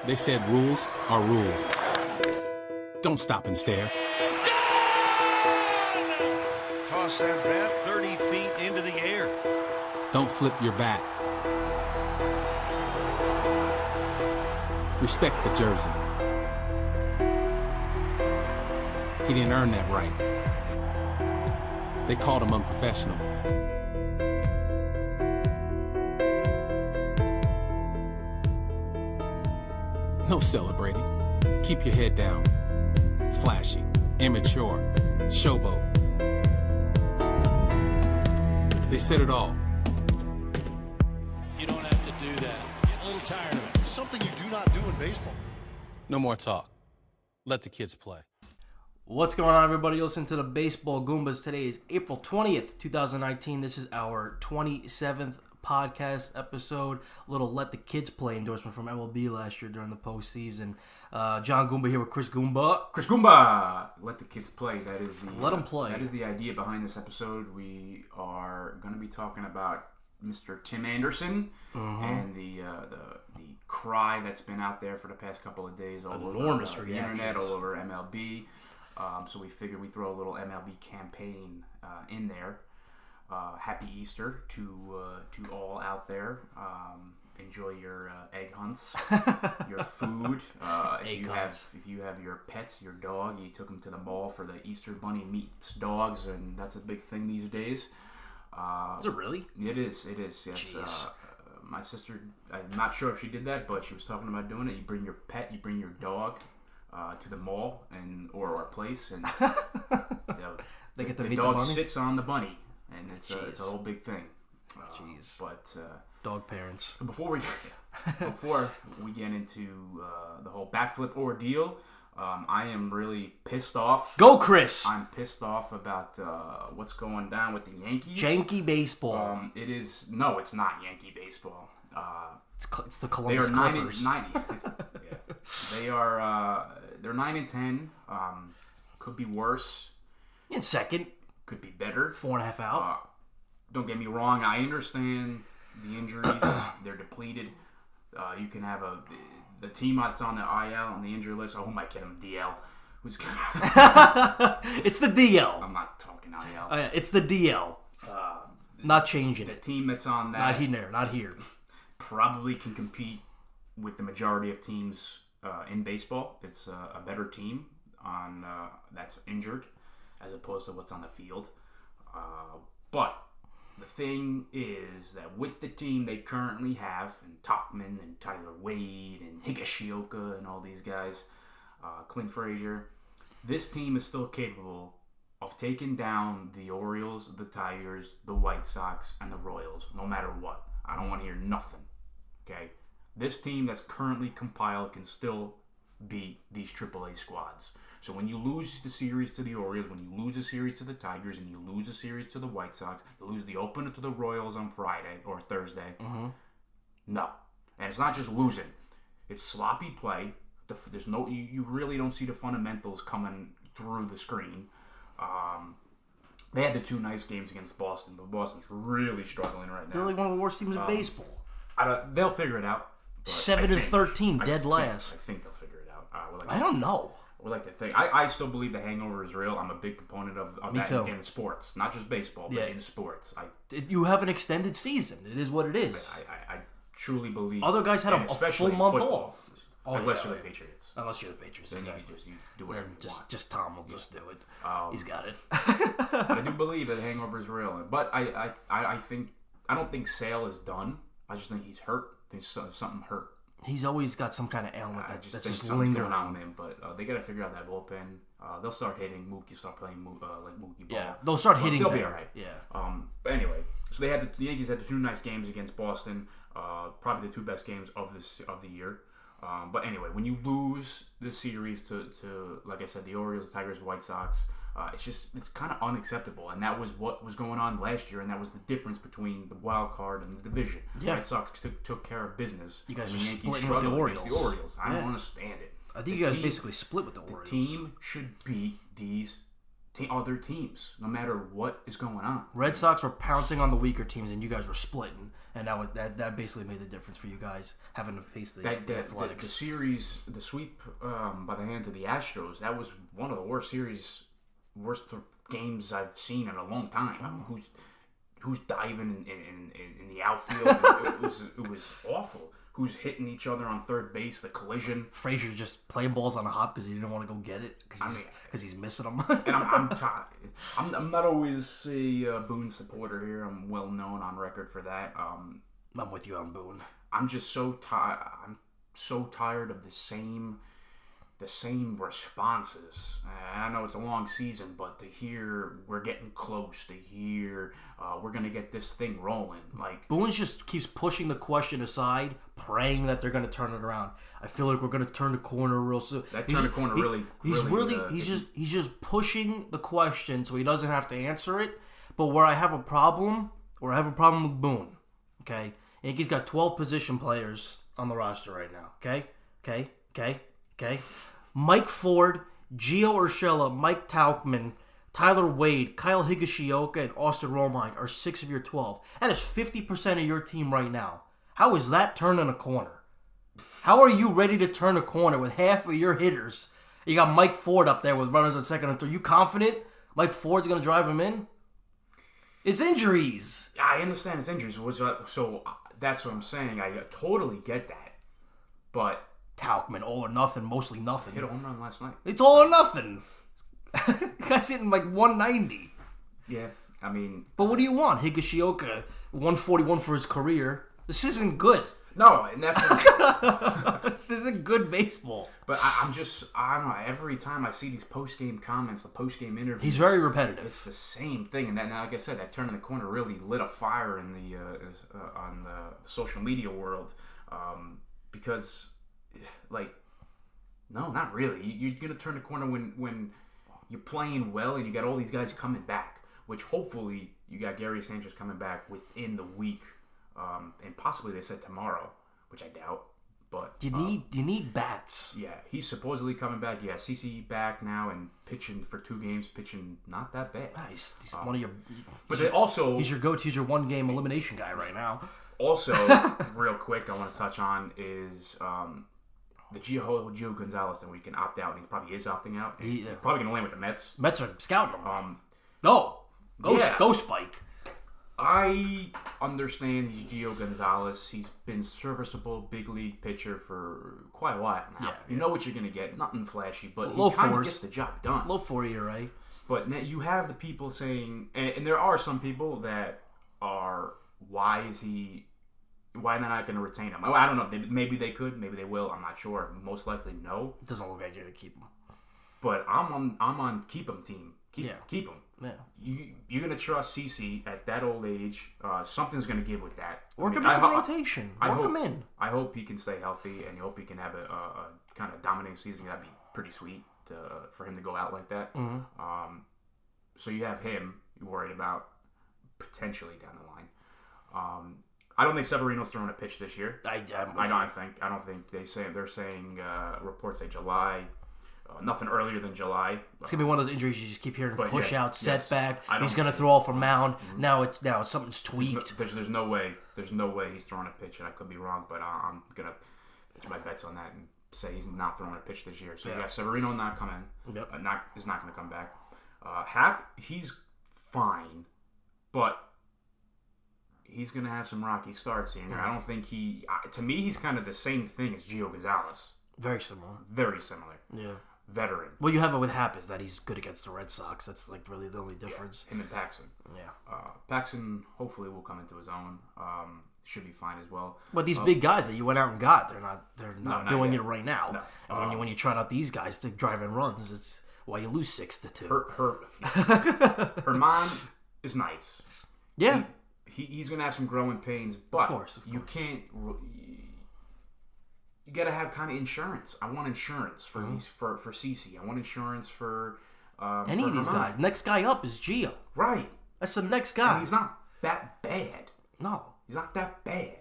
They said rules are rules. Don't stop and stare. Toss that bat 30 feet into the air. Don't flip your bat. Respect the jersey. He didn't earn that right. They called him unprofessional. No celebrating. Keep your head down. Flashy, immature, showboat. They said it all. You don't have to do that. Get a little tired of it. Something you do not do in baseball. No more talk. Let the kids play. What's going on, everybody? You're listening to the Baseball Goombas. Today is April 20th, 2019. This is our 27th podcast episode. A little Let the Kids Play endorsement from MLB last year during the postseason. John Goomba here with Chris Goomba. Chris Goomba! Let the kids play. That is the Let them play. That is the idea behind this episode. We are going to be talking about Mr. Tim Anderson and the cry that's been out there for the past couple of days all Enormous over the reactions. internet, all over MLB. So we figured we'd throw a little MLB campaign in there. Happy Easter to all out there. Enjoy your egg hunts, your food. If you have your pets, your dog, you took them to the mall for the Easter Bunny meets dogs, and that's a big thing these days. Is it really? It is. Yes. Jeez. My sister, I'm not sure if she did that, but she was talking about doing it. You bring your pet, you bring your dog to the mall or a place, and They get to the meet the dog bunny? sits on the bunny, and it's a whole big thing. Jeez. But Dog parents. before we get into the whole bat flip ordeal, I am really pissed off. Go, Chris! I'm pissed off about what's going down with the Yankees. Janky baseball. It's not Yankee baseball. It's the They Columbus are Clippers. 90. Yeah. They're 9-10. Could be worse. In second, Could be better. 4.5 out. Don't get me wrong. I understand the injuries. They're depleted. You can have the team that's on the IL on the injury list. Oh, who am I kidding? DL. Who's? It's the DL. I'm not talking IL. It's the DL. Not changing The it. team that's on that Not here. probably can compete with the majority of teams in baseball. It's a better team on that's injured as opposed to what's on the field. But the thing is that with the team they currently have, and Topman and Tyler Wade and Higashioka and all these guys, Clint Frazier, this team is still capable of taking down the Orioles, the Tigers, the White Sox, and the Royals, no matter what. I don't want to hear nothing. Okay? This team that's currently compiled can still beat these AAA squads. So when you lose the series to the Orioles, when you lose a series to the Tigers, and you lose a series to the White Sox, you lose the opener to the Royals on Friday or Thursday. No. And it's not just losing. It's sloppy play. There's no, you really don't see the fundamentals coming through the screen. They had the two nice games against Boston, but Boston's really struggling right now. They're like one of the worst teams in baseball. They'll figure it out. 7-13, dead last. I think they'll figure it out. I don't know. We like to think. I still believe the hangover is real. I'm a big proponent of Me that too. in sports, not just baseball, but in sports. You have an extended season. It is what it is. I truly believe. Other guys had and a especially full month football, off. unless you're the Patriots. Unless you're the Patriots. Then Exactly. you do whatever you want. Just Tom will just do it. He's got it. But I do believe that the hangover is real. But I don't think Sale is done. I just think he's hurt. I think something hurt. He's always got some kind of ailment that's think just something's lingering going on on with him. But they got to figure out that bullpen. They'll start hitting Mookie. Start playing like Mookie ball. Yeah, they'll start hitting. They'll be better. all right. Yeah. But anyway, so the Yankees had the two nice games against Boston. Probably the two best games of the year. But anyway, when you lose the series to like I said, the Orioles, the Tigers, White Sox, it's kind of unacceptable. And that was what was going on last year, and that was the difference between the wild card and the division. Yeah. The White Sox took care of business. You guys and are the Yankees splitting with the struggled against Orioles. The Orioles. I don't understand it. I think you guys basically split with the Orioles. The team should beat these other teams, no matter what is going on. Red Sox were pouncing on the weaker teams, and you guys were splitting, and that basically made the difference for you guys having to face the Athletics. The series, the sweep by the hands of the Astros, that was one of the worst games I've seen in a long time. I mean, who's diving in the outfield? it was awful. Who's hitting each other on third base? The collision. Frazier just playing balls on a hop because he didn't want to go get it because he's missing them. And I'm not always a Boone supporter here. I'm well known on record for that. I'm with you on Boone. I'm just so tired. I'm so tired of the same responses. I know it's a long season, but to hear we're getting close, to hear we're gonna get this thing rolling, like Boone just keeps pushing the question aside, praying that they're gonna turn it around. I feel like we're gonna turn the corner real soon. He's just pushing the question so he doesn't have to answer it. But where I have a problem with Boone, okay? Yankees got 12 position players on the roster right now, okay? Mike Ford, Gio Urshela, Mike Tauchman, Tyler Wade, Kyle Higashioka, and Austin Romine are 6 of your 12. That is 50% of your team right now. How is that turning a corner? How are you ready to turn a corner with half of your hitters? You got Mike Ford up there with runners on second and third. You confident Mike Ford's going to drive him in? It's injuries. I understand it's injuries. So that's what I'm saying. I totally get that. But Tauchman, all or nothing, mostly nothing. Hit a home run last night. It's all or nothing. Guy's hitting like 190. Yeah, I mean... But what do you want? Higashioka, 141 for his career. This isn't good. No, and that's... This isn't good baseball. But I don't know, every time I see these post-game comments, the post-game interviews... He's very repetitive. It's the same thing. And like I said, that turn in the corner really lit a fire in on the social media world. Because... Like, no, not really. You're going to turn the corner when you're playing well and you got all these guys coming back, which hopefully you got Gary Sanchez coming back within the week, and possibly they said tomorrow, which I doubt. But you need bats. Yeah, he's supposedly coming back. Yeah, CC back now and pitching for 2 games, pitching not that bad. He's one of your. But also he's your go-to. He's your 1-game elimination guy right now. Also, real quick, I want to touch on is. The Gio Gonzalez, and we can opt out, and he probably is opting out. He's probably going to land with the Mets. Mets are scouting him. Go Spike. I understand he's Gio Gonzalez. He's been serviceable big league pitcher for quite a while now. You know what you're going to get. Nothing flashy, but he kind of gets the job done. Low 4 ERA. But now you have the people saying, and there are some people that are, why they're not going to retain him? I don't know. Maybe they could. Maybe they will. I'm not sure. Most likely, no. It doesn't look like you're going to keep him. But I'm on keep him team. Keep him. Yeah. You're going to trust CC at that old age. Something's going to give with that. Work him into the rotation. Work him in. I hope he can stay healthy, and I hope he can have a kind of dominating season. That'd be pretty sweet for him to go out like that. Mm-hmm. So you have him you're worried about potentially down the line. I don't think Severino's throwing a pitch this year. I don't think they're saying reports say July. Nothing earlier than July. It's gonna be one of those injuries you just keep hearing push out, setback. Yes, he's gonna throw off a mound. Mm-hmm. Now it's something's tweaked. There's no way he's throwing a pitch, and I could be wrong, but I'm gonna pitch my bets on that and say he's not throwing a pitch this year. So you have Severino not coming. Yep. Is not gonna come back. Hap, he's fine, but he's going to have some rocky starts here. I don't think to me, he's kind of the same thing as Gio Gonzalez. Very similar. Very similar. Yeah. Veteran. Well, you have it with Happ is that he's good against the Red Sox. That's like really the only difference. Yeah, him and Paxton. Yeah. Paxton hopefully will come into his own. Should be fine as well. But these big guys that you went out and got, they're not doing it right now. No. And when you trot out these guys to drive in runs, it's why you lose 6-2. Herman is nice. Yeah. He's going to have some growing pains, but of course. You can't. You got to have kind of insurance. I want insurance for for CC. I want insurance for any of these guys. Next guy up is Gio. Right. That's the next guy. And he's not that bad. No, he's not that bad.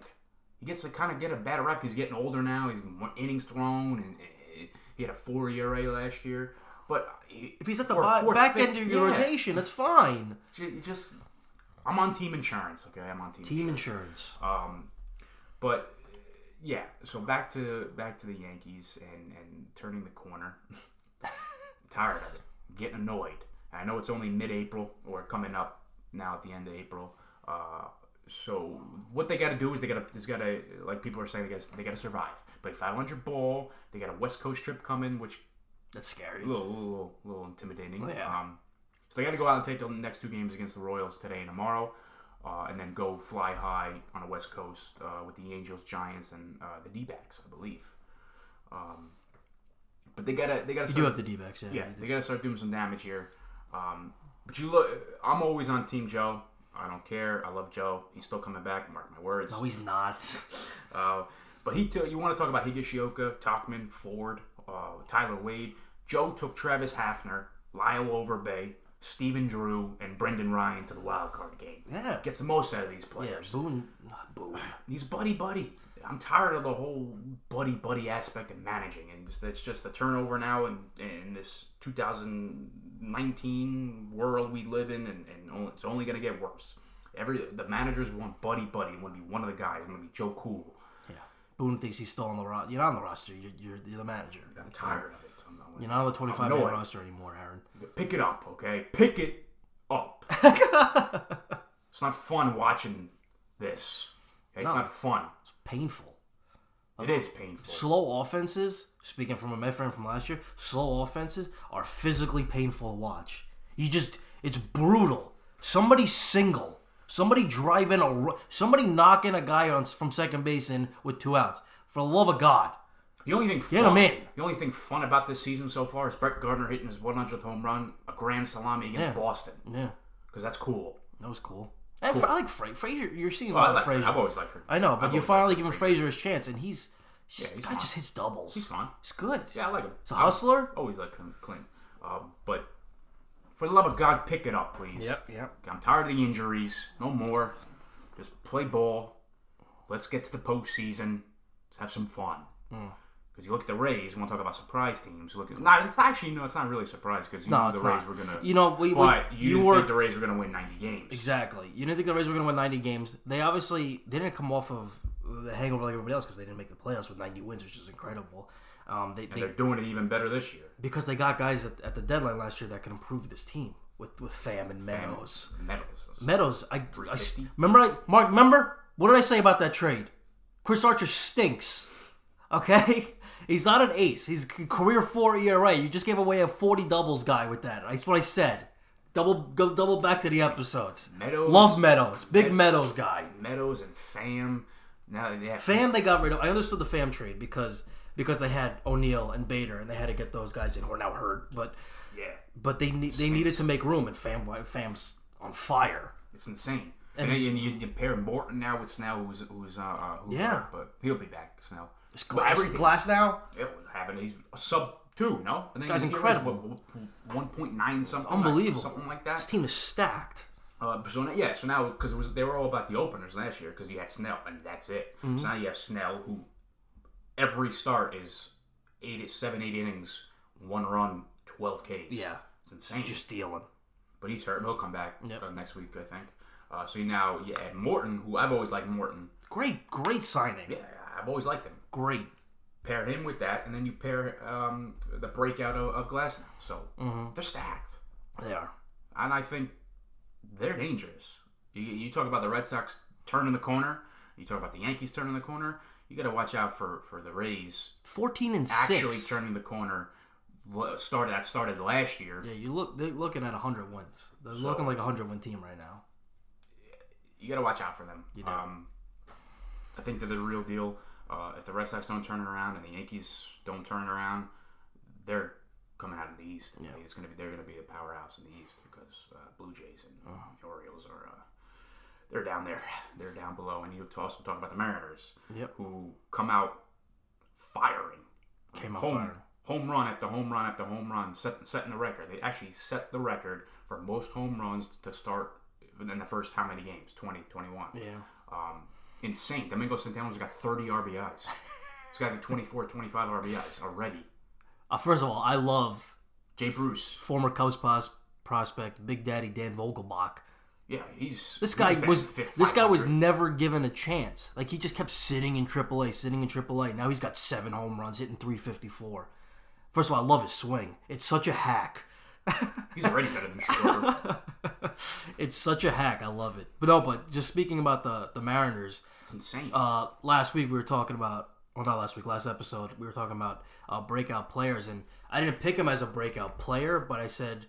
He gets to kind of get a bad rep. He's getting older now. He's more innings thrown, and he had a 4 ERA last year. But if he's at the back end of your rotation, that's fine. Just, I'm on team insurance, okay? I'm on team insurance. But yeah, so back to the Yankees and turning the corner. I'm tired of it. I'm getting annoyed. I know it's only mid-April, or coming up now at the end of April. So what they got to do is they got to, like people are saying, they got to survive. Play 500 ball. They got a West Coast trip coming, which that's scary. A little intimidating. Yeah. So they got to go out and take the next 2 games against the Royals today and tomorrow, and then go fly high on the West Coast with the Angels, Giants, and the D-backs, I believe. But they gotta. You do have the D-backs, yeah. Yeah, they gotta start doing some damage here. But you look, I'm always on Team Joe. I don't care. I love Joe. He's still coming back. Mark my words. No, he's not. But you want to talk about Higashioka, Tauchman, Ford, Tyler Wade. Joe took Travis Hafner, Lyle Overbay, Steven Drew, and Brendan Ryan to the wild card game. Yeah. Gets the most out of these players. Yeah, Boone. He's buddy. I'm tired of the whole buddy aspect of managing, and it's just the turnover now in this 2019 world we live in, and it's only going to get worse. The managers want buddy. Want to be one of the guys. Want to be Joe Cool. Yeah. Boone thinks he's still on the roster. You're not on the roster. You're the manager. I'm tired of it. You're not on the 25-man roster anymore, Aaron. Pick it up, okay? Pick it up. It's not fun watching this. Okay? It's not fun. It's painful. It is painful. Slow offenses, speaking from a Met friend from last year, slow offenses are physically painful to watch. It's brutal. Somebody single. Somebody somebody knocking a guy from second base in with 2 outs. For the love of God. The only thing fun about this season so far is Brett Gardner hitting his 100th home run, a grand salami against Boston. Yeah. Because that's cool. That was cool. I like Frazier. You're seeing a lot of Frazier. I've always liked her. I know, but you're finally giving Frazier his chance, and he's guy just hits doubles. He's fun. He's good. Yeah, I like him. He's a hustler. Always like him, Clint. But for the love of God, pick it up, please. Yep. I'm tired of the injuries. No more. Just play ball. Let's get to the postseason. Let's have some fun. Because you look at the Rays, we want to talk about surprise teams. It's not really a surprise because the Rays were going to. You didn't think the Rays were going to win 90 games. Exactly. You didn't think the Rays were going to win 90 games. They didn't come off of the hangover like everybody else because they didn't make the playoffs with 90 wins, which is incredible. They're doing it even better this year. Because they got guys at the deadline last year that can improve this team with Pham and Meadows. Meadows. Remember? What did I say about that trade? Chris Archer stinks. Okay? He's not an ace. He's career 4 ERA. You just gave away a 40 doubles guy with that. That's what I said. Double back to the episodes. Meadows. Love Meadows. Big Meadows guy. Meadows and Pham. Now they have Pham they got rid of. I understood the Pham trade because they had O'Neill and Bader and they had to get those guys in who are now hurt. But they needed to make room and Pham's on fire. It's insane. And you pair Morton now with Snell, who's hurt, but he'll be back. Snell. Is Glass now? He's a sub 2, no? I think guy's incredible. 1.9 something. Unbelievable. Something like that. This team is stacked. So now, because they were all about the openers last year, because you had Snell, and that's it. Mm-hmm. So now you have Snell, who every start is 7, 8 innings, 1 run, 12 Ks. Yeah. It's insane. He's just stealing. But he's hurt. He'll come back next week, I think. So now you add Morton, who I've always liked Morton. Great signing. Yeah, I've always liked him. Great. Pair him with that, and then you pair the breakout of Glass now. So they're stacked. They are. And I think they're dangerous. You talk about the Red Sox turning the corner. You talk about the Yankees turning the corner. You got to watch out for the Rays. 14-6. Actually turning the corner. Started last year. Yeah, they're looking at 100 wins. They're looking like a 100-win team right now. You got to watch out for them. You do. I think they're the real deal. If the Red Sox don't turn it around and the Yankees don't turn it around, they're coming out of the East. Yeah. They're gonna be a powerhouse in the East because Blue Jays and Orioles are they're down there. They're down below. And you also talk about the Mariners, who come out firing. Home run after home run after home run, setting the record. They actually set the record for most home runs to start in the first how many games? 20, 21. Yeah. Insane. Domingo Santana's got 30 RBIs. He's got 24, 25 RBIs already. First of all, I love Jay Bruce. Former Cubs prospect, Big Daddy Dan Vogelbach. Yeah, this guy was never given a chance. Like, he just kept sitting in AAA. Now he's got 7 home runs, hitting .354. First of all, I love his swing. It's such a hack. He's already better than Schwarber. It's such a hack. I love it. But just speaking about the Mariners. It's insane. Last week we were talking about, last episode, we were talking about breakout players. And I didn't pick him as a breakout player, but I said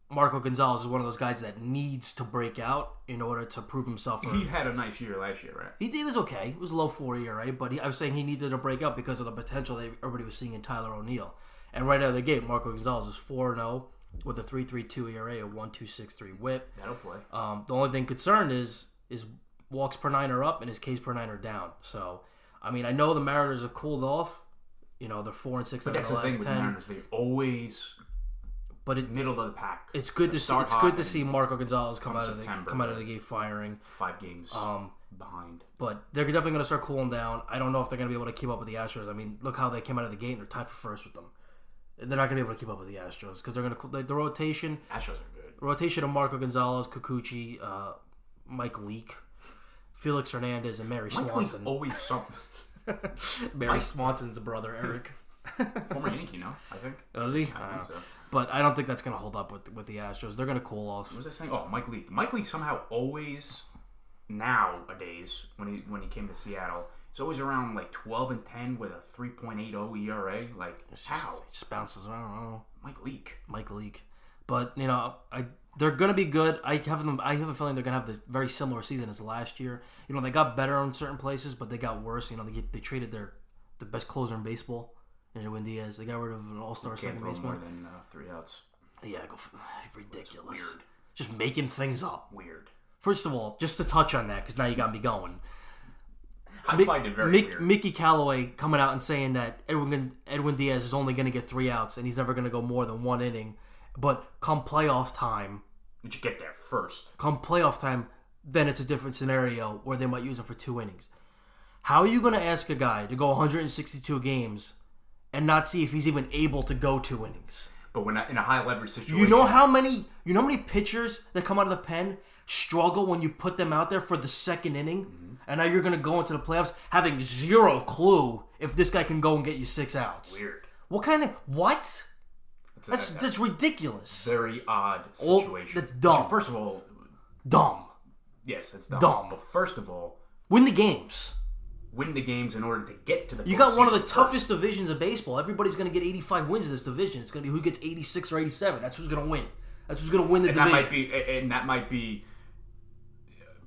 Marco Gonzalez is one of those guys that needs to break out in order to prove himself. He had a nice year last year, right? He was okay. It was low 4 ERA, but I was saying he needed to break out because of the potential that everybody was seeing in Tyler O'Neill. And right out of the gate, Marco Gonzalez is 4-0 with a 3.32 ERA, a 1.263 WHIP. That'll play. The only thing concerned is walks per 9 are up and his Ks per 9 are down. So, I mean, I know the Mariners have cooled off. They're 4-6 out of the last 10. But that's the thing with the Mariners; they always. But middle of the pack. It's good to see Marco Gonzalez come out of the gate firing. 5 games behind. But they're definitely going to start cooling down. I don't know if they're going to be able to keep up with the Astros. I mean, look how they came out of the gate and they're tied for first with them. They're not going to be able to keep up with the Astros because they're going to the rotation. Astros are good. Rotation of Marco Gonzalez, Kikuchi, Mike Leake, Felix Hernandez, and Mary Swanson. Mike Leake's always something. Mary Swanson's brother, Eric. Former Yankee, no? I think. Was he? I think so. But I don't think that's going to hold up with the Astros. They're going to cool off. What was I saying? Oh, Mike Leake. Mike Leake somehow always, nowadays, when he came to Seattle, he's always around like 12-10 with a 3.80 ERA. Like, how? He just bounces around. I don't know. Mike Leake. But, they're going to be good. I have a feeling they're going to have the very similar season as last year. They got better in certain places, but they got worse. They traded the best closer in baseball. Edwin Diaz. They got rid of an all-star second baseman. More than 3 outs. Yeah, ridiculous. Weird. Just making things up. Weird. First of all, just to touch on that, because now you got me going. I find it very weird. Mickey Callaway coming out and saying that Edwin Diaz is only going to get 3 outs and he's never going to go more than 1 inning. But come playoff time... Did you get there first? Come playoff time, then it's a different scenario where they might use him for 2 innings. How are you going to ask a guy to go 162 games... and not see if he's even able to go 2 innings? But when in a high leverage situation, you know how many pitchers that come out of the pen struggle when you put them out there for the 2nd inning, and now you're going to go into the playoffs having zero clue if this guy can go and get you 6 outs. Weird. What? That's ridiculous. Very odd situation. That's dumb. First of all, dumb. Yes, it's dumb. But first of all, win the games. Win the games in order to get to the postseason. You got one of the toughest divisions of baseball. Everybody's going to get 85 wins in this division. It's going to be who gets 86 or 87. That's who's going to win. That's who's going to win the division. That might be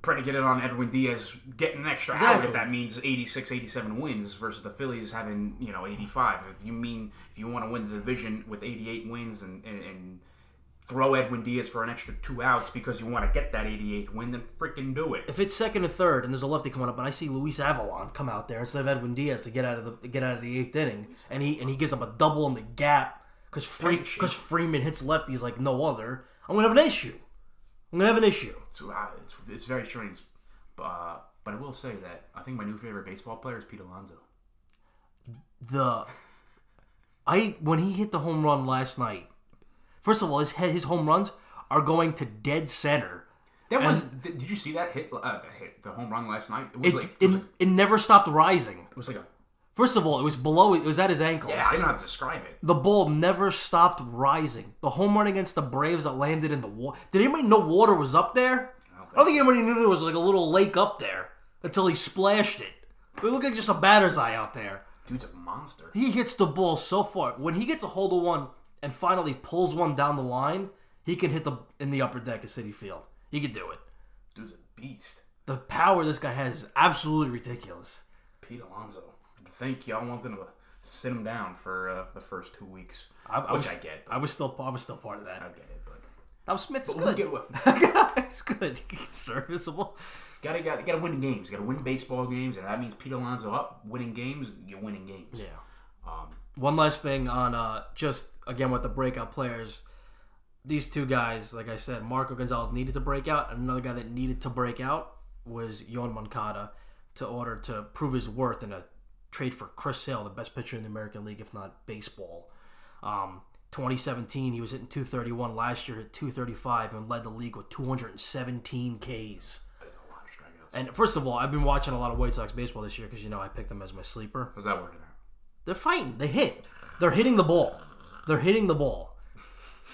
predicated on Edwin Diaz getting an extra out if that means 86, 87 wins versus the Phillies having 85. If you want to win the division with 88 wins and throw Edwin Diaz for an extra 2 outs because you want to get that 88th win, then freaking do it. If it's 2nd or 3rd and there's a lefty coming up, and I see Luis Avalon come out there instead of Edwin Diaz to get out of the 8th inning, and he gives up a double in the gap because Freeman hits lefties like no other, I'm gonna have an issue. It's very strange, but I will say that I think my new favorite baseball player is Pete Alonso. When he hit the home run last night. First of all, his home runs are going to dead center. Did you see that hit? The home run last night. It never stopped rising. It was like a. First of all, it was below. It was at his ankles. Yeah, I don't know how to describe it. The ball never stopped rising. The home run against the Braves that landed in the water. Did anybody know water was up there? I don't think anybody knew there was like a little lake up there until he splashed it. It looked like just a batter's eye out there. Dude's a monster. He hits the ball so far. When he gets a hold of one and finally pulls one down the line, he can hit in the upper deck of Citi Field. He can do it. Dude's a beast. The power this guy has is absolutely ridiculous. Pete Alonso. I think y'all want them to sit him down for the first 2 weeks, I get. I was still part of that. I get it, but now Smith's good. It's good. He's serviceable. Gotta win games. Gotta win baseball games, and that means Pete Alonso up winning games. You're winning games. Yeah. One last thing on just again with the breakout players. These 2 guys, like I said, Marco Gonzalez needed to break out, and another guy that needed to break out was Yoan Moncada to prove his worth in a trade for Chris Sale, the best pitcher in the American League, if not baseball. 2017, he was hitting 231. Last year, hit 235 and led the league with 217 Ks. That is a lot of strikeouts. And first of all, I've been watching a lot of White Sox baseball this year because, I picked them as my sleeper. How's that working out? They're fighting. They hit. They're hitting the ball.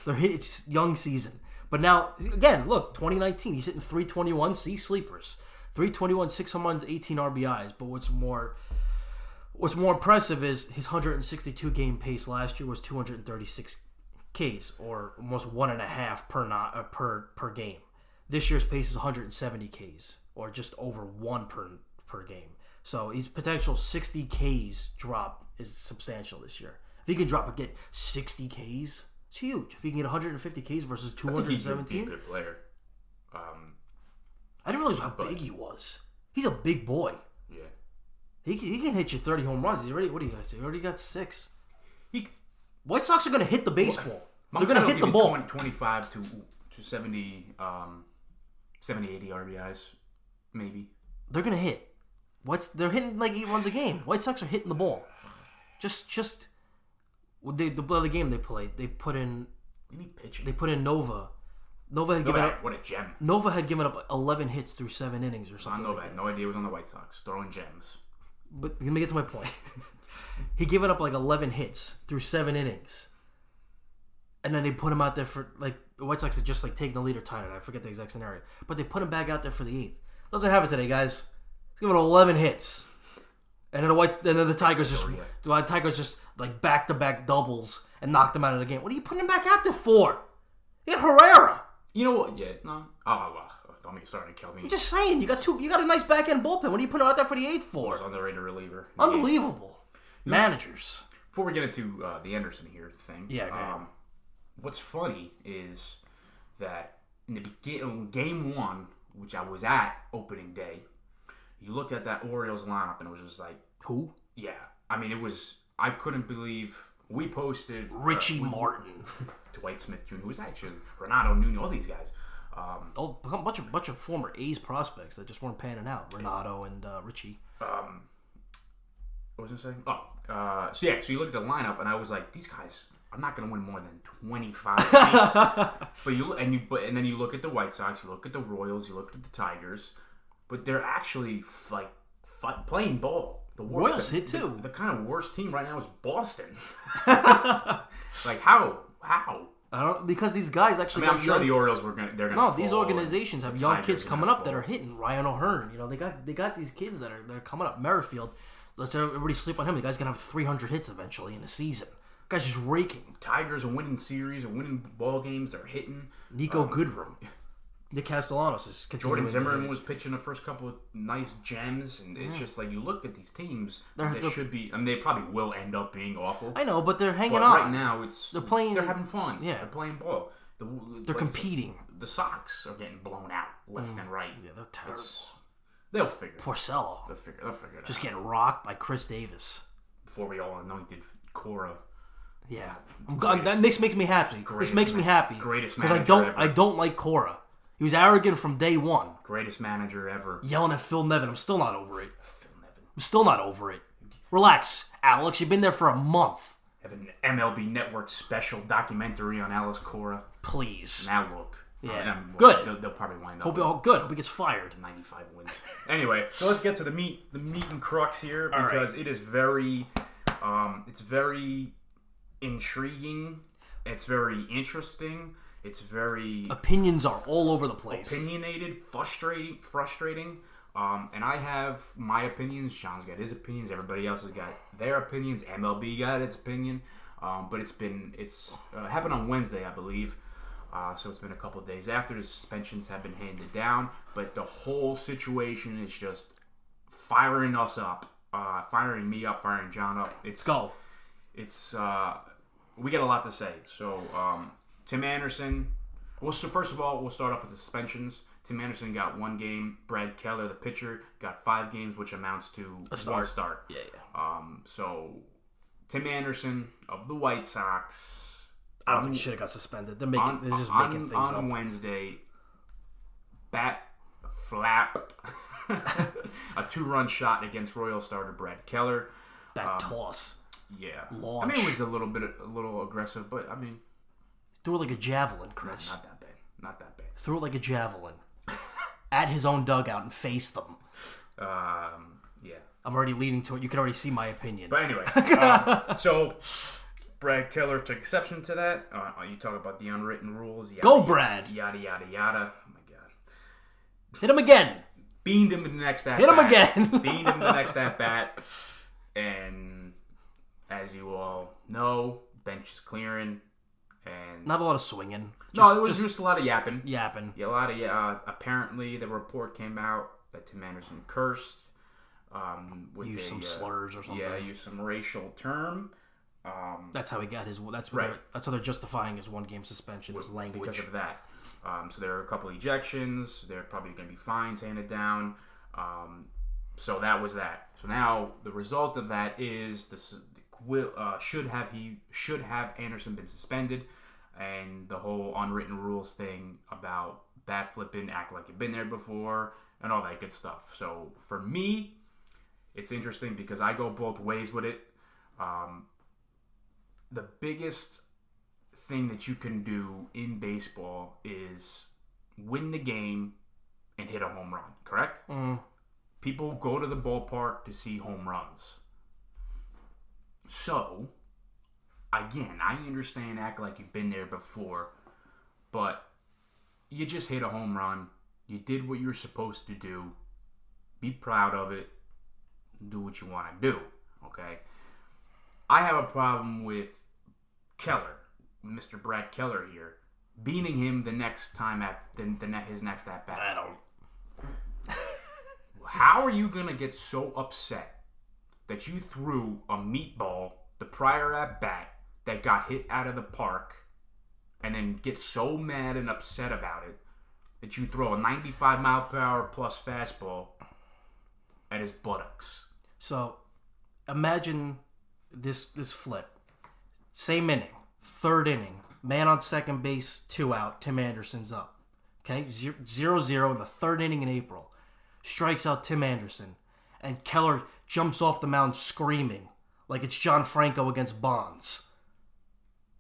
It's young season. But now, again, look, 2019, he's hitting 321. See, sleepers. 321, 6 home runs, 18 RBIs. But what's more impressive is his 162 game pace last year was 236 Ks, or almost 1.5 per game. This year's pace is 170 Ks, or just over 1 per game. So his potential 60 Ks drop is substantial this year. If he can get 60 Ks, it's huge. If he can get 150 Ks versus 217, I think he's a good player. I didn't realize how big he was. He's a big boy. Yeah. He can hit you 30 home runs. What are you going to say? He already got 6. White Sox are going to hit the baseball. They're going to hit the ball. 25 to 70, 80 RBIs, maybe. They're going to hit. They're hitting like 8 runs a game. White Sox are hitting the ball. Just the other game they played, they put in Nova. Nova had given up. What a gem. Nova had given up 11 hits through 7 innings or something. Nova had no idea it was on the White Sox. Throwing gems. But let me get to my point. He given up like 11 hits through 7 innings. And then they put him out there for, like, the White Sox had just, like, taken the lead or tied it. I forget the exact scenario. But they put him back out there for the 8th. Doesn't happen today, guys. He's giving 11 hits. And then the Tigers just like back-to-back doubles and knocked him out of the game. What are you putting him back out there for? You got Herrera. You know what? Yeah, no. Don't get started, Kelvin. I'm just saying, you got a nice back-end bullpen. What are you putting him out there for the 8th for? Underrated reliever. Unbelievable. Managers. Before we get into the Anderson here thing. Yeah, go ahead. What's funny is that in the game 1, which I was at opening day, you looked at that Orioles lineup and it was just like... Who? Yeah. I mean, it was... I couldn't believe... We posted... Richie Martin. Dwight Smith Jr., who was actually... Renato Nunez, all these guys. A bunch of former A's prospects that just weren't panning out. Renato and Richie. What was I saying? So you look at the lineup and I was like, these guys are not going to win more than 25 games. But then you look at the White Sox, you look at the Royals, you look at the Tigers... But they're actually playing ball. The Royals hit too. The kind of worst team right now is Boston. Like how? I don't, because these guys actually. I'm sure the Orioles they're gonna. No, these organizations have young kids coming up that are hitting. Ryan O'Hearn, they got these kids that are coming up. Merrifield, let's everybody sleep on him. The guy's gonna have 300 hits eventually in a season. The guy's just raking. Tigers are winning series and winning ball games. They're hitting. Nico Goodrum. Nick Castellanos is Jordan Zimmerman was pitching the first couple of nice gems, and it's just like you look at these teams, they should be. I mean, they probably will end up being awful. I know, but they're hanging on. Right now, they're playing. They're having fun. Yeah, they're playing ball. They're competing. The Sox are getting blown out left and right. Yeah, they're terrible. They'll figure. Porcello. They'll figure it out. Just getting rocked by Chris Davis. Before we all anointed Cora. Yeah, that makes me happy. This makes me happy. Greatest manager because I don't like Cora. He was arrogant from day one. Greatest manager ever. Yelling at Phil Nevin. I'm still not over it. I'm still not over it. Relax, Alex. You've been there for a month. Have an MLB Network special documentary on Alex Cora. Please. Now look. Yeah. Good. They'll probably wind up. Hope he gets fired. 95 wins. Anyway, so let's get to the meat and crux here because it is very, it's very intriguing. It's very interesting. It's very... Opinions are all over the place. Opinionated, frustrating. And I have my opinions. Sean's got his opinions. Everybody else has got their opinions. MLB got its opinion. But it's happened on Wednesday, I believe. So it's been a couple of days after the suspensions have been handed down. But the whole situation is just firing us up. Firing me up, firing John up. Let's go. We got a lot to say. So... Tim Anderson. Well, so first of all, we'll start off with the suspensions. Tim Anderson got 1 game. Brad Keller, the pitcher, got 5 games, which amounts to one start. Yeah. So Tim Anderson of the White Sox. I don't think he should have got suspended. They're just making things up. On Wednesday, bat flap, a 2-run shot against Royal starter Brad Keller. Bat toss. Yeah. launch. I mean, it was a little aggressive, but I mean, threw it like a javelin, Chris. not that bad. Not that bad. Threw it like a javelin at his own dugout and faced them. Yeah. I'm already leading to it. You can already see my opinion. But anyway, so Brad Keller took exception to that. You talk about the unwritten rules. Yada, Go, Brad. Yada, yada, yada. Oh, my God. Hit him again. Beamed him in the next at-bat. Hit him again. Beamed him in the next at-bat. And as you all know, bench is clearing. And Not a lot of swinging. it was just a lot of yapping. Yapping. Yeah, a lot of apparently the report came out that Tim Anderson cursed. Use some slurs or something. Yeah, use some racial term. That's how he got his. That's what. Right. That's how they're justifying his 1 game suspension. His language. Because of that. So there are a couple ejections. There are probably going to be fines handed down. So that was that. So now the result of that is should have Anderson been suspended, and the whole unwritten rules thing about bat flipping, act like you've been there before, and all that good stuff. So for me, it's interesting because I go both ways with it. The biggest thing that you can do in baseball is win the game and hit a home run, correct? People go to the ballpark to see home runs. So, again, I understand act like you've been there before, but you just hit a home run. You did what you're supposed to do. Be proud of it. Do what you want to do, okay? I have a problem with Keller, Mr. Brad Keller here, beating him the next time his next at bat. I don't. How are you gonna get so upset that you threw a meatball the prior at bat that got hit out of the park, and then get so mad and upset about it that you throw a 95 mile per hour plus fastball at his buttocks? So, imagine this flip. Same inning, 3rd inning, man on second base, 2 out. Tim Anderson's up. Okay, 0-0 in the 3rd inning in April. Strikes out Tim Anderson, and Keller jumps off the mound screaming like it's John Franco against Bonds.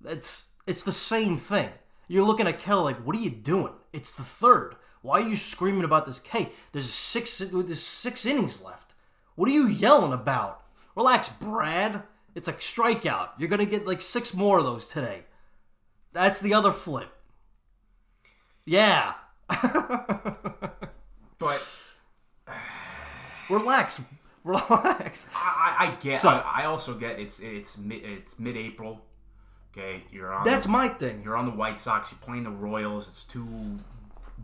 It's the same thing. You're looking at Keller like, what are you doing? It's the 3rd. Why are you screaming about this? Hey, there's 6 innings left. What are you yelling about? Relax, Brad. It's a strikeout. You're going to get like 6 more of those today. That's the other flip. Yeah. But Relax. I get. So- I also get it's mid-April. Okay, That's my thing. You're on the White Sox. You're playing the Royals. It's 2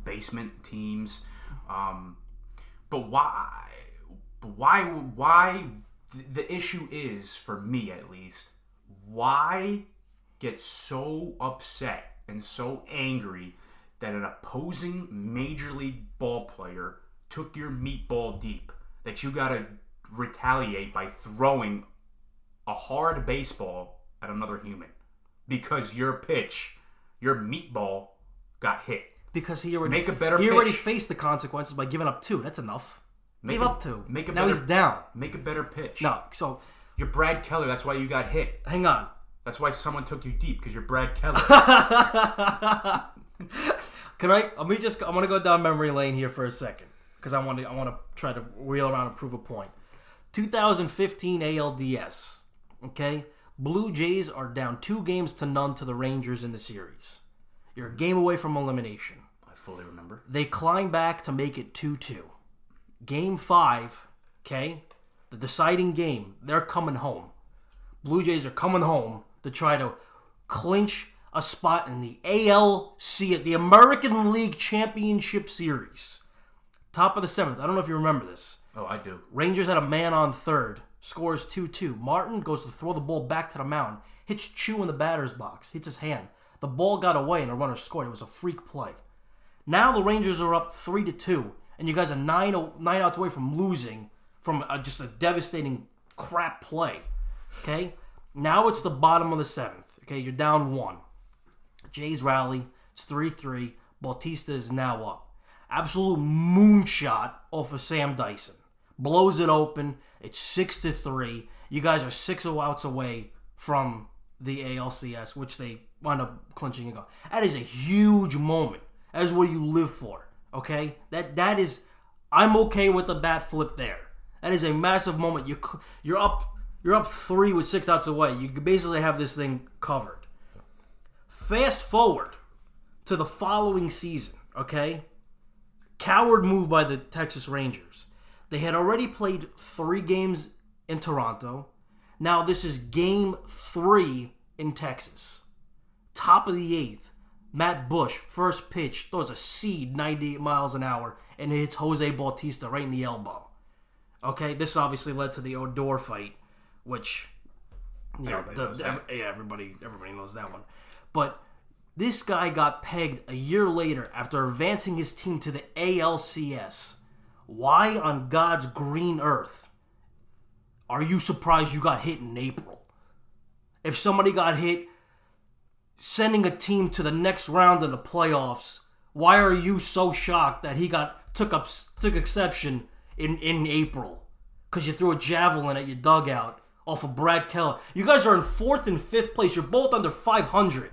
basement teams. But why? The issue is, for me at least, why get so upset and so angry that an opposing major league ball player took your meatball deep, that you gotta retaliate by throwing a hard baseball at another human because your meatball got hit. Because he already Make a better he already pitch. faced the consequences by giving up 2. That's enough. Gave up 2. Now better, he's down. Make a better pitch. No, so You're Brad Keller. That's why you got hit. hang on. That's why someone took you deep, because you're Brad Keller. I'm gonna go down memory lane here for a second because I want to try to reel around and prove a point. 2015 ALDS. Okay, Blue Jays are down 2-0 to the Rangers in the series. You're a game away from elimination. I fully remember. They climb back to make it 2-2. Game 5, okay, the deciding game. They're coming home. Blue Jays are coming home to try to clinch a spot in the ALC, the American League Championship Series. Top of the 7th. I don't know if you remember this. Oh, I do. Rangers had a man on 3rd. Scores 2-2. Martin goes to throw the ball back to the mound. Hits Chu in the batter's box. Hits his hand. The ball got away and the runner scored. It was a freak play. Now the Rangers are up 3-2. And you guys are 9 outs away from losing from just a devastating crap play. Okay? Now it's the bottom of the 7th. Okay? You're down 1. Jays rally. It's 3-3. Bautista is now up. Absolute moonshot off of Sam Dyson. Blows it open. It's 6-3. You guys are 6 outs away from the ALCS, which they wind up clinching and go. That is a huge moment. That is what you live for. Okay, that is. I'm okay with the bat flip there. That is a massive moment. You're up 3 with 6 outs away. You basically have this thing covered. Fast forward to the following season. Okay, coward move by the Texas Rangers. They had already played 3 games in Toronto. Now this is game 3 in Texas. Top of the 8th. Matt Bush, first pitch, throws a seed 98 miles an hour and hits Jose Bautista right in the elbow. Okay, this obviously led to the Odor fight, which everybody knows that one. But this guy got pegged a year later after advancing his team to the ALCS. Why on God's green earth are you surprised you got hit in April? If somebody got hit sending a team to the next round of the playoffs, why are you so shocked that he took exception in April? Because you threw a javelin at your dugout off of Brad Keller. You guys are in 4th and 5th place. You're both under 500.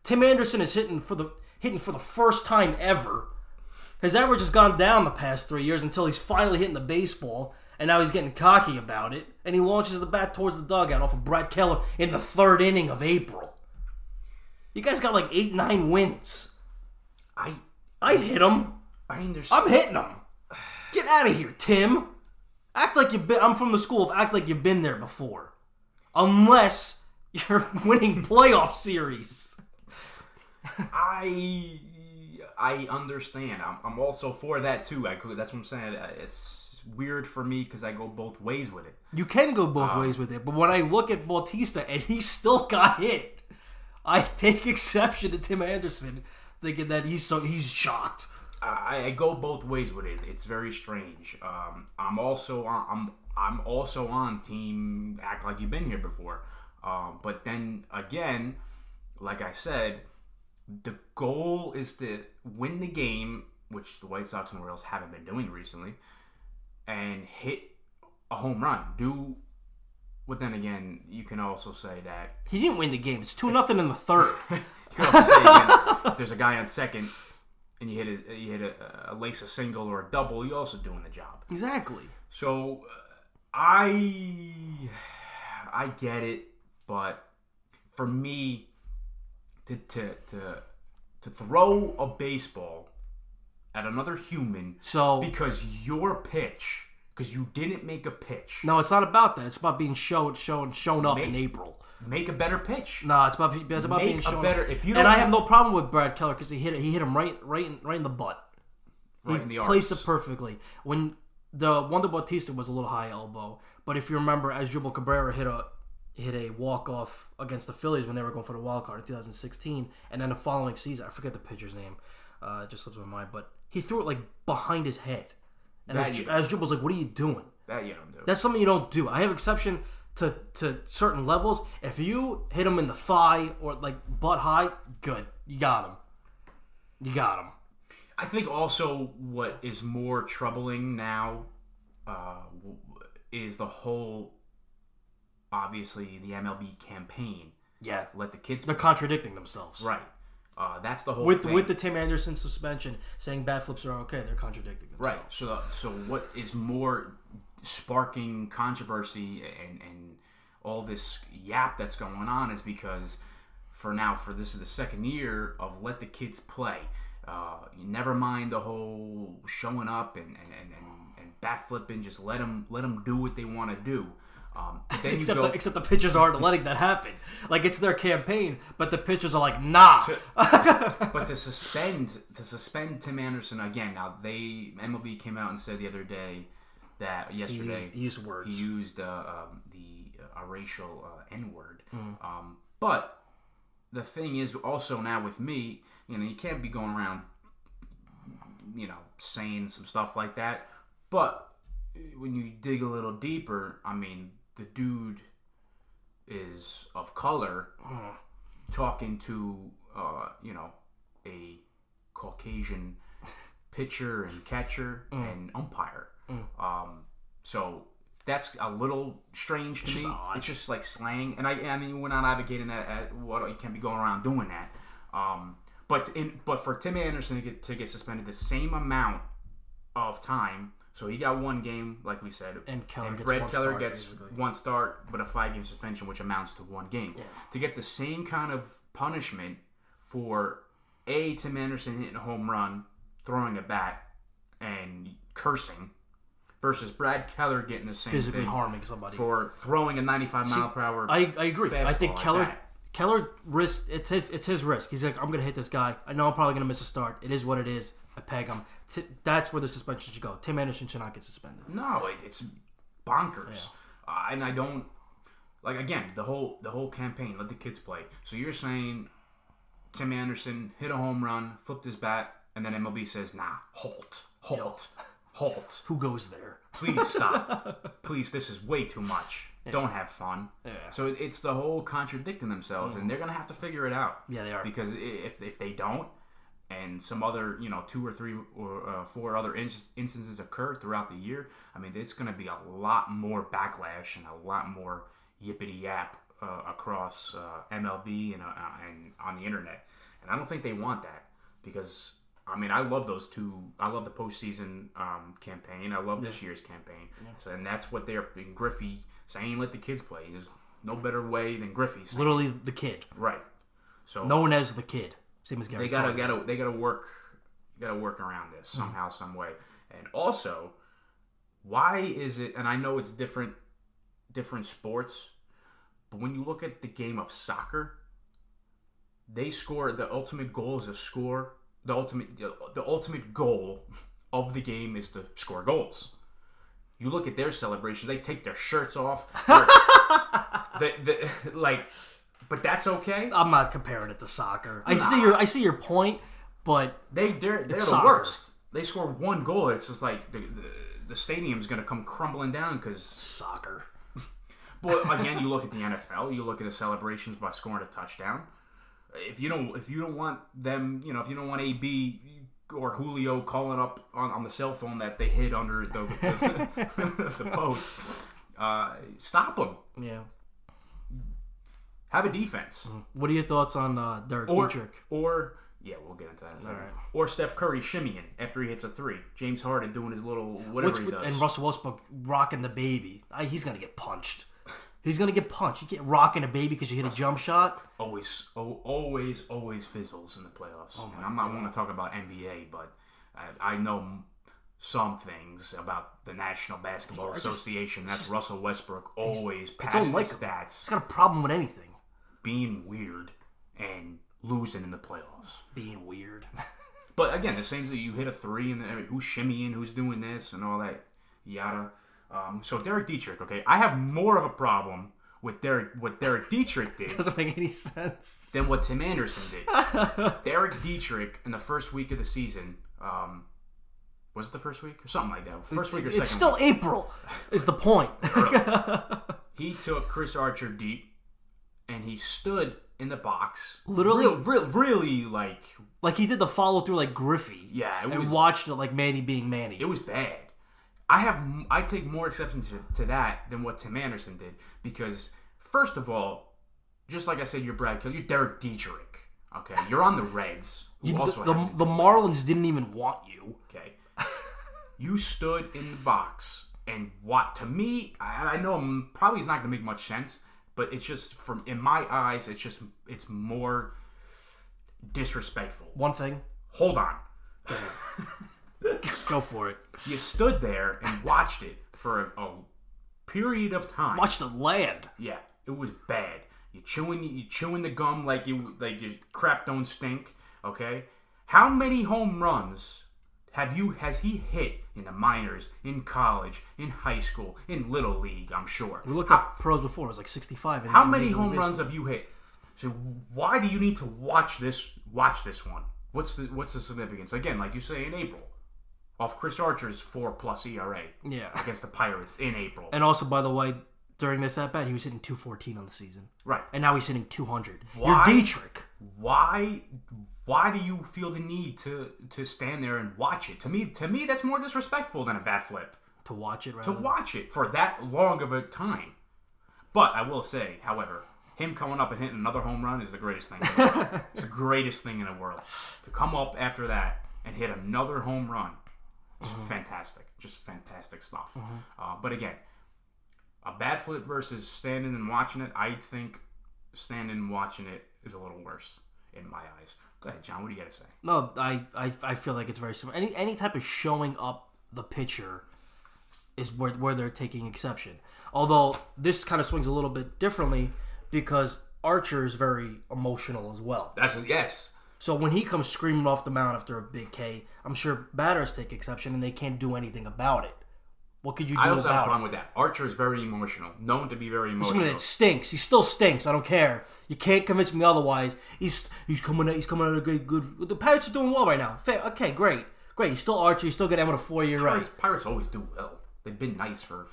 Tim Anderson is hitting for the first time ever. His average has gone down the past 3 years until he's finally hitting the baseball, and now he's getting cocky about it. And he launches the bat towards the dugout off of Brad Keller in the 3rd inning of April. You guys got like 8-9 wins. I'd hit him. I understand. I'm hitting him. Get out of here, Tim. Act like you've been. I'm from the school of act like you've been there before, unless you're winning playoff series. I understand. I'm also for that too. That's what I'm saying. It's weird for me because I go both ways with it. You can go both ways with it, but when I look at Bautista and he still got hit, I take exception to Tim Anderson thinking that he's shocked. I go both ways with it. It's very strange. I'm also on team act like you've been here before. But then again, like I said, the goal is to win the game, which the White Sox and Royals haven't been doing recently, and hit a home run. But then again, you can also say that he didn't win the game. It's 2-0 in the 3rd. You can also say again, if there's a guy on second and you hit a lace a single or a double, you're also doing the job. Exactly. So I get it, but for me to throw a baseball at another human because your pitch. Because you didn't make a pitch. No, it's not about that. It's about being shown up in April. Make a better pitch. No, it's about being shown up. If you and I have no problem with Brad Keller because he hit him right in the butt. Right in the arms. Placed it perfectly. When the Wonder Bautista was a little high elbow, but if you remember, Asdrubal Cabrera hit a walk-off against the Phillies when they were going for the wild card in 2016, and then the following season, I forget the pitcher's name, it just slips my mind, but he threw it like behind his head. And Asdrubal's like, what are you doing? That you don't do. That's something you don't do. I have exception to certain levels. If you hit him in the thigh or like butt high, good. You got him. I think also what is more troubling now is the whole, obviously, the MLB campaign. Yeah. Let the kids They're contradicting themselves. Right. That's the whole thing. With the Tim Anderson suspension, saying bat flips are okay, they're contradicting themselves. Right. So what is more sparking controversy and all this yap that's going on is because for this is the second year of let the kids play. Never mind the whole showing up and bat flipping. Just let them do what they want to do. Then except the pitchers aren't letting that happen. Like it's their campaign, but the pitchers are like, nah. But to suspend Tim Anderson again. Now MLB came out and said the other day that yesterday he used words. He used a racial N-word. But the thing is also now with me, you can't be going around, saying some stuff like that. But when you dig a little deeper, I mean, the dude is of color talking to, a Caucasian pitcher and catcher and umpire. So that's a little strange to me. Odd. It's just like slang, and I mean, we're not advocating that what you can't be going around doing that. But for Tim Anderson to get suspended the same amount of time, so he got 1 game, like we said, and Brad Keller gets basically. 1 start, but a 5-game suspension, which amounts to 1 game. Yeah. To get the same kind of punishment for Tim Anderson hitting a home run, throwing a bat, and cursing, versus Brad Keller getting the same physically thing harming somebody for throwing a 95 mile per hour. I agree. I think fastball Keller risked it's his risk. He's like, I'm gonna hit this guy. I know I'm probably gonna miss a start. It is what it is. I peg him. That's where the suspension should go. Tim Anderson should not get suspended. No, it's bonkers. Yeah. And I don't like, again, the whole campaign. Let the kids play. So you're saying Tim Anderson hit a home run, flipped his bat, and then MLB says, "Nah, halt." Who goes there? Please stop. Please, this is way too much. Yeah. Don't have fun. Yeah. So it's the whole contradicting themselves, and they're gonna have to figure it out. Yeah, they are. Because if they don't, and some other 2 or 3 or 4 other instances occur throughout the year, I mean, it's gonna be a lot more backlash and a lot more yippity yap across MLB and on the internet, and I don't think they want that because. I mean, I love those two. I love the postseason campaign. I love this year's campaign. Yeah. So, and that's what they're in Griffey saying. Let the kids play. There's no better way than Griffey saying. Literally the kid, right? So known as the kid. Same as Gary. They gotta work around this somehow, some way. And also, why is it? And I know it's different sports, but when you look at the game of soccer, they score. The ultimate goal is a score. The ultimate goal of the game is to score goals. You look at their celebrations; they take their shirts off. But that's okay. I'm not comparing it to soccer. I see your point, but they're the worst. They score 1 goal. It's just like the stadium's going to come crumbling down because soccer. But again, you look at the NFL. You look at the celebrations by scoring a touchdown. If you don't want them, if you don't want AB or Julio calling up on the cell phone that they hid under the post, stop them. Yeah. Have a defense. What are your thoughts on Derek Dietrich? Or yeah, we'll get into that. All right. Or Steph Curry shimmying after he hits a 3. James Harden doing his little whatever he does. And Russell Westbrook rocking the baby. He's gonna get punched. He's gonna get punched. You can't rocking a baby because you hit a jump shot. Always fizzles in the playoffs. Oh and I'm not going to talk about NBA, but I know some things about the National Basketball Association. That's Russell Westbrook always padding the stats. He's got a problem with anything. Being weird and losing in the playoffs. Being weird. But again, the same thing. You hit a 3, and who's shimmying, who's doing this, and all that yada. So Derek Dietrich, okay, I have more of a problem with what Derek Dietrich did. Doesn't make any sense. Than what Tim Anderson did. Derek Dietrich in the first week of the season, was it the first week or something like that? First week or second? It's still week. April. Is the point? He took Chris Archer deep, and he stood in the box, literally, really like he did the follow through like Griffey. Yeah, and watched it like Manny being Manny. It was bad. I take more exception to that than what Tim Anderson did because, first of all, just like I said, you're Brad Keller, you're Derek Dietrich. Okay, you're on the Reds. The Marlins didn't even want you. Okay, you stood in the box and what? To me, I know probably it's not going to make much sense, but it's just in my eyes, it's more disrespectful. One thing. Hold on. Go for it. You stood there and watched it for a period of time. Watched it land. Yeah, it was bad. You chewing the gum like your crap don't stink. Okay, how many home runs has he hit in the minors, in college, in high school, in little league? I'm sure. We looked at pros before. It was like 65. How many home runs have you hit? So why do you need to watch this one? What's the significance? Again, like you say, in April. Off Chris Archer's 4+ ERA against the Pirates in April. And also, by the way, during this at-bat, he was hitting 214 on the season. Right. And now he's hitting 200. Why, You're Dietrich. Why do you feel the need to stand there and watch it? To me, that's more disrespectful than a bat flip. To watch it, right? To watch it for that long of a time. But I will say, however, him coming up and hitting another home run is the greatest thing in the world. It's the greatest thing in the world. To come up after that and hit another home run is fantastic. Just fantastic stuff. But again, a bat flip versus standing and watching it, I think standing and watching it is a little worse in my eyes. Go ahead, John. What do you got to say? No, I feel like it's very similar. Any type of showing up the pitcher is where they're taking exception. Although this kind of swings a little bit differently because Archer is very emotional as well. Yes. So when he comes screaming off the mound after a big K, I'm sure batters take exception and they can't do anything about it. What could you do about it? I also have a problem with that. Archer is very emotional. Known to be very emotional. Something that stinks. He still stinks. I don't care. You can't convince me otherwise. He's coming out a good. The Pirates are doing well right now. Fair. Okay, great. He's still Archer. He's still going to end with a 4-year right. Pirates always do well. They've been nice for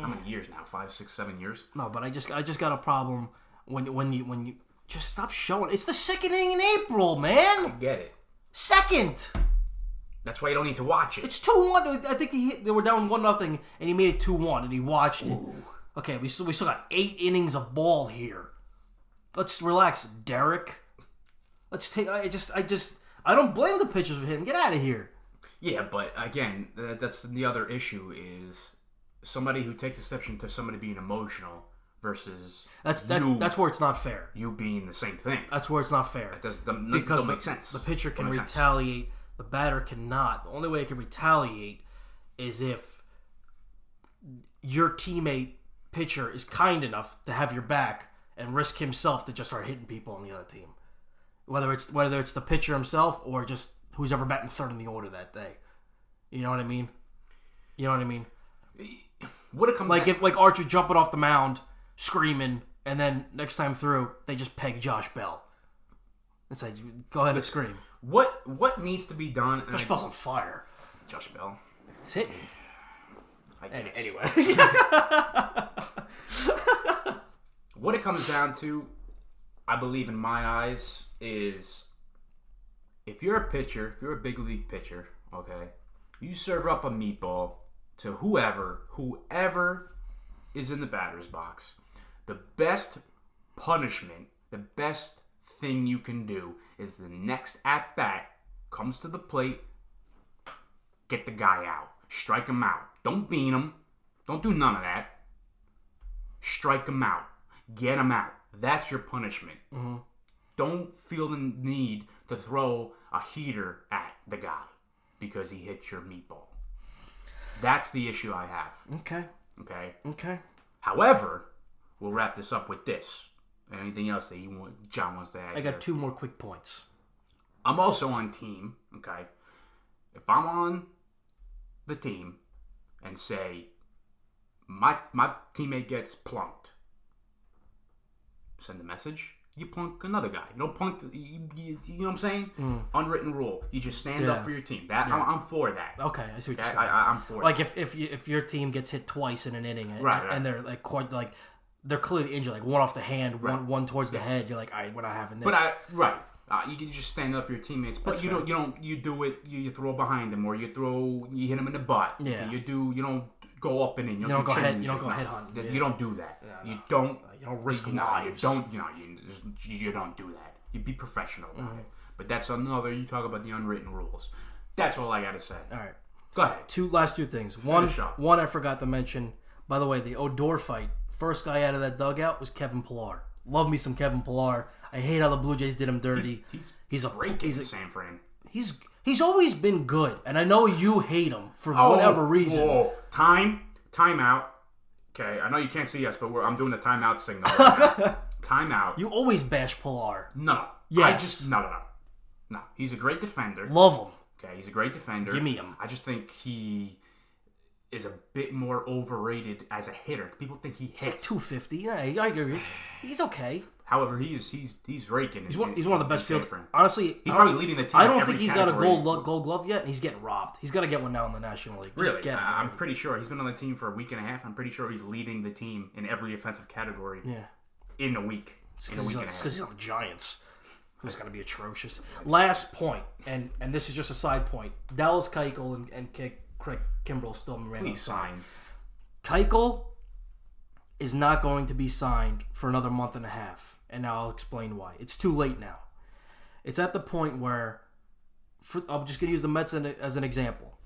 how many years now? 5, 6, 7 years. No, but I just got a problem when you just stop showing. It's the second inning in April, man. I get it. Second. That's why you don't need to watch it. It's 2-1. I think they were down 1-0, and he made it 2-1, and he watched it. Okay, we still got 8 innings of ball here. Let's relax, Derek. Let's take. I don't blame the pitchers for him. Get out of here. Yeah, but again, that's the other issue is somebody who takes exception to somebody being emotional versus that's where it's not fair. You being the same thing. That's where it's not fair. It doesn't make sense. The pitcher can retaliate. Sense. The batter cannot. The only way it can retaliate is if your teammate pitcher is kind enough to have your back and risk himself to just start hitting people on the other team. Whether it's the pitcher himself or just who's ever batting third in the order that day. You know what I mean? What it comes like Archer jumping off the mound, screaming, and then next time through they just peg Josh Bell. It's like, go ahead and scream. What needs to be done? Josh Bell's on fire. Josh Bell. It's hitting. Anyway. What it comes down to, I believe in my eyes, is if you're a pitcher, if you're a big league pitcher, okay, you serve up a meatball to whoever is in the batter's box. The best punishment, the best thing you can do is the next at-bat comes to the plate, get the guy out. Strike him out. Don't beat him. Don't do none of that. Strike him out. Get him out. That's your punishment. Mm-hmm. Don't feel the need to throw a heater at the guy because he hit your meatball. That's the issue I have. Okay? However, we'll wrap this up with this. Anything else that John wants to add? I got 2 more quick points. I'm also on team, okay? If I'm on the team and say my teammate gets plunked, send a message. You plunk another guy. You don't plunk. You know what I'm saying? Unwritten rule. You just stand up for your team. I'm for that. Okay, I see what you're saying. I'm for like that. if your team gets hit twice in an inning, right. And they're like they're clearly injured, like one off the hand, one towards the head. You're like, all right, we're not having this. But you can just stand up for your teammates. But That's you fair. don't. You do it. You throw behind them, or you hit them in the butt. Yeah. You don't go up and in. You don't go head. You don't go head hunt. You don't do that. Yeah, You don't. You don't risk lives. lives. You don't do that. You be professional about it. But that's another. You talk about the unwritten rules. That's all I got to say. All right. Go ahead. Last two things. Finish up. One I forgot to mention. By the way, the Odor fight. First guy out of that dugout was Kevin Pillar. Love me some Kevin Pillar. I hate how the Blue Jays did him dirty. He's a San Fran. He's always been good, and I know you hate him for whatever reason. Whoa. Time out. Okay, I know you can't see us, but I'm doing the timeout signal right now. Timeout. You always bash Pillar. No. Yes. No. He's a great defender. Love him. Okay, he's a great defender. Give me him. I just think he is a bit more overrated as a hitter. People think he hits. He's like 250. Yeah, I agree. He's okay. However, he's raking. He's one of the best fielders. Honestly, he's probably leading the team. I don't think he's got a gold glove yet, and he's getting robbed. He's got to get one now in the National League. Really? I'm pretty sure he's been on the team for a week and a half. I'm pretty sure he's leading the team in every offensive category. Yeah. In a week. It's because he's on the Giants, who's going to be atrocious. Last point, and this is just a side point. Dallas Keuchel and Kick Craig Kimbrell still ran Please sign. Keuchel is not going to be signed for another month and a half, and now I'll explain why. It's too late now. It's at the point where, I'm just going to use the Mets as an example.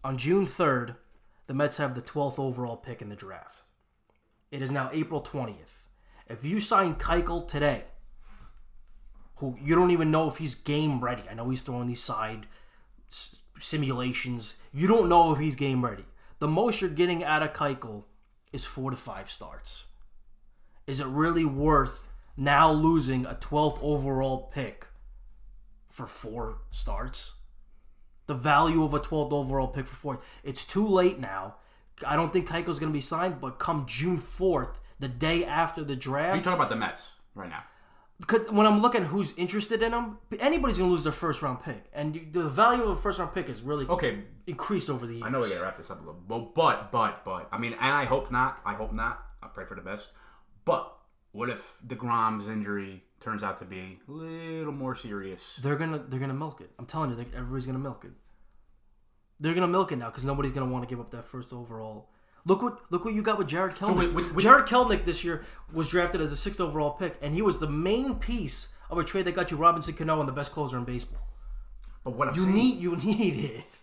On June 3rd, the Mets have the 12th overall pick in the draft. It is now April 20th. If you sign Keuchel today, who you don't even know if he's game ready. I know he's throwing these side simulations. You don't know if he's game ready. The most you're getting out of Keuchel is 4 to 5 starts. Is it really worth now losing a 12th overall pick for 4 starts? The value of a 12th overall pick for 4. It's too late now. I don't think Keuchel's going to be signed, but come June 4th, the day after the draft. So you're talking about the Mets right now. Because when I'm looking at who's interested in him, anybody's going to lose their first round pick. And the value of a first round pick is really increased over the years. I know we got to wrap this up a little bit. But, I mean, and I hope not. I pray for the best. But what if DeGrom's injury turns out to be a little more serious? They're gonna milk it. I'm telling you, everybody's going to milk it. They're going to milk it now because nobody's going to want to give up that first overall. Look what you got with Jared Kelnick. So Jared Kelnick this year was drafted as a 6th overall pick, and he was the main piece of a trade that got you Robinson Cano and the best closer in baseball. But what you need it.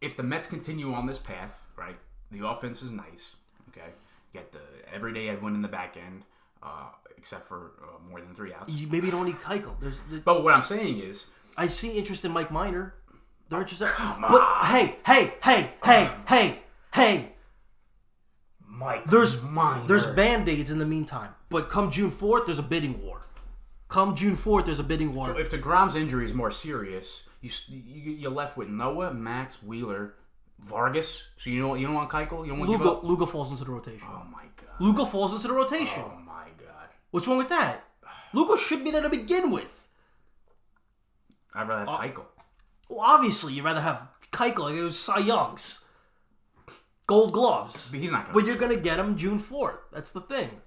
If the Mets continue on this path, right? The offense is nice. Okay, you got the everyday Edwin in the back end, except for more than 3 outs. Maybe you don't need Keuchel. But what I'm saying is, I see interest in Mike Minor. They're interested. Come but on. hey. Mike, there's Band-Aids in the meantime. But come June 4th, there's a bidding war. So if DeGrom's injury is more serious, you're left with Noah, Max, Wheeler, Vargas. So you don't want Keuchel? You don't want Luga falls into the rotation. Oh my god. Luga falls into the rotation. Oh my god. What's wrong with that? Luga should be there to begin with. I'd rather have Keuchel. Well, obviously, you'd rather have Keuchel. Like it was Cy Young's. Gold gloves. But he's not going to. But you're going to get him June 4th. That's the thing.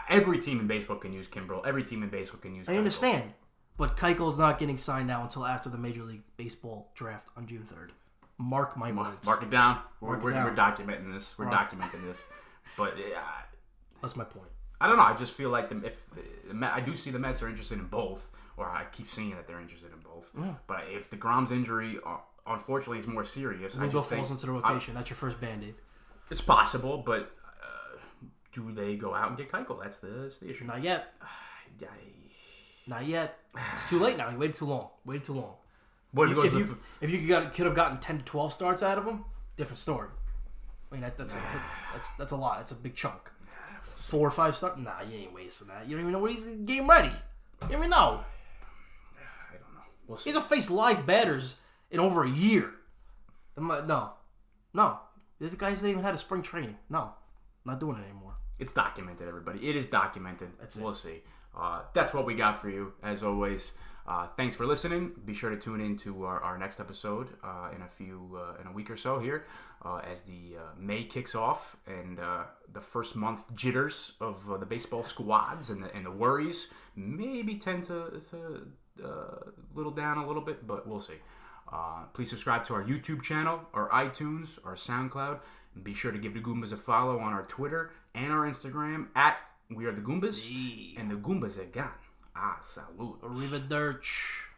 Every team in baseball can use Kimbrel. Every team in baseball can use Keuchel. I understand. But Keuchel's not getting signed now until after the Major League Baseball draft on June 3rd. Mark my words. Mark it down. We're documenting this. We're documenting this. But that's my point. I don't know. I just feel like I do see the Mets are interested in both, or I keep seeing that they're interested in both. Yeah. But if DeGrom's injury, unfortunately, is more serious, Lugo falls into the rotation. That's your first Band-Aid. It's possible, but do they go out and get Keuchel? That's the issue. Not yet. Not yet. It's too late now. You waited too long. What if you could have gotten 10 to 12 starts out of him? Different story. I mean that's a lot. That's a big chunk. 4 or 5 starts? Nah, you ain't wasting that. You don't even know what he's game ready. You don't even know. I don't know. We'll see. He hasn't faced live batters in over a year. No. These guys haven't even had a spring training. No. Not doing it anymore. It's documented, everybody. It is documented. We'll see. That's what we got for you, as always. Thanks for listening. Be sure to tune in to our next episode in a week or so here as the May kicks off and the first month jitters of the baseball squads and the worries maybe tend to little down a little bit, but we'll see. Please subscribe to our YouTube channel, our iTunes, our SoundCloud, and be sure to give the Goombas a follow on our Twitter and our Instagram at We Are the Goombas, and the Goombas are gone. Salute. Arrivederci.